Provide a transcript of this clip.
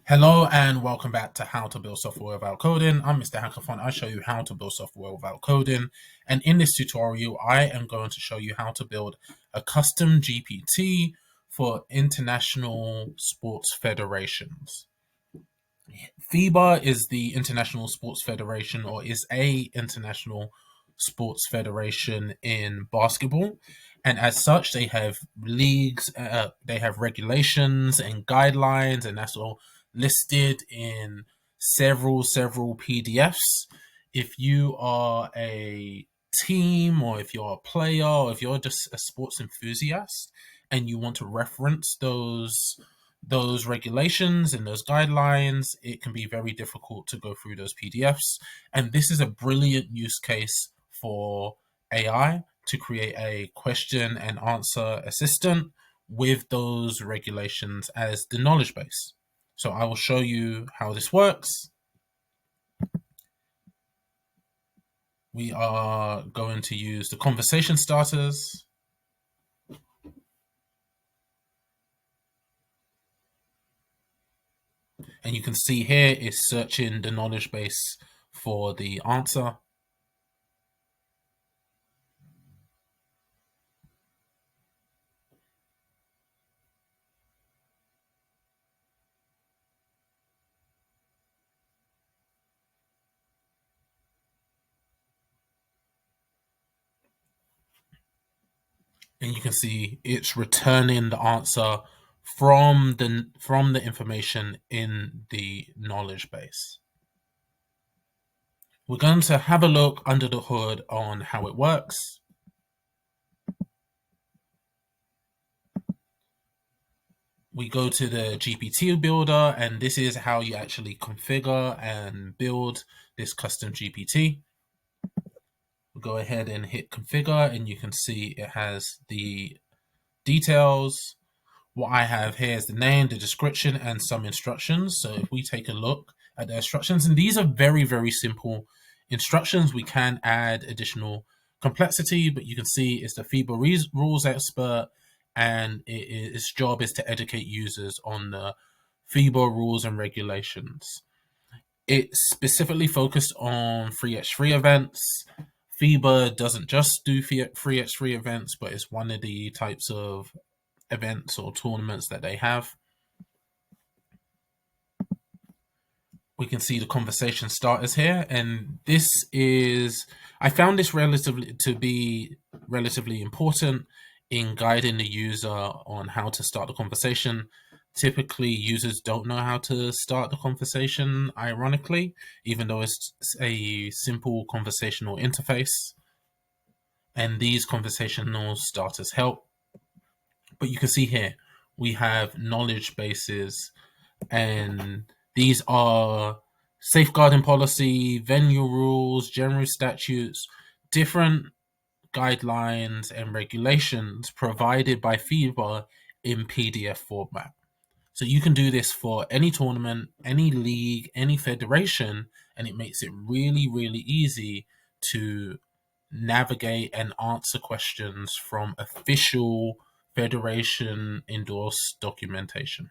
Hello and welcome back to How to Build Software Without Coding. I'm Mr. Hackathon. I show you how to build software without coding. And in this tutorial, I am going to show you how to build a custom GPT for international sports federations. FIBA is the International Sports Federation, or is a international sports federation in basketball. And as such, they have leagues, they have regulations and guidelines, and that's all listed in several PDFs. If you are a team, or if you're a player, or if you're just a sports enthusiast and you want to reference those regulations and those guidelines, it can be very difficult to go through those PDFs. And this is a brilliant use case for AI to create a question and answer assistant with those regulations as the knowledge base. So I will show you how this works. We are going to use the conversation starters. And you can see here is searching the knowledge base for the answer. And you can see it's returning the answer from the information in the knowledge base. We're going to have a look under the hood on how it works. We go to the GPT builder, and this is how you actually configure and build this custom GPT. We'll go ahead and hit configure, and you can see it has the details. What I have here is the name, the description, and some instructions. So if we take a look at the instructions, and these are very simple instructions, we can add additional complexity, but you can see it's the FIBA rules expert, and its job is to educate users on the FIBA rules and regulations. It's specifically focused on 3x3 events. FIBA doesn't just do 3x3 events, but it's one of the types of events or tournaments that they have. We can see the conversation starters here, and this is, I found this to be relatively important in guiding the user on how to start the conversation. Typically, users don't know how to start the conversation, ironically, even though it's a simple conversational interface. And these conversational starters help. But you can see here, we have knowledge bases, and these are safeguarding policy, venue rules, general statutes, different guidelines and regulations provided by FIBA in PDF format. So you can do this for any tournament, any league, any federation, and it makes it really easy to navigate and answer questions from official federation endorsed documentation.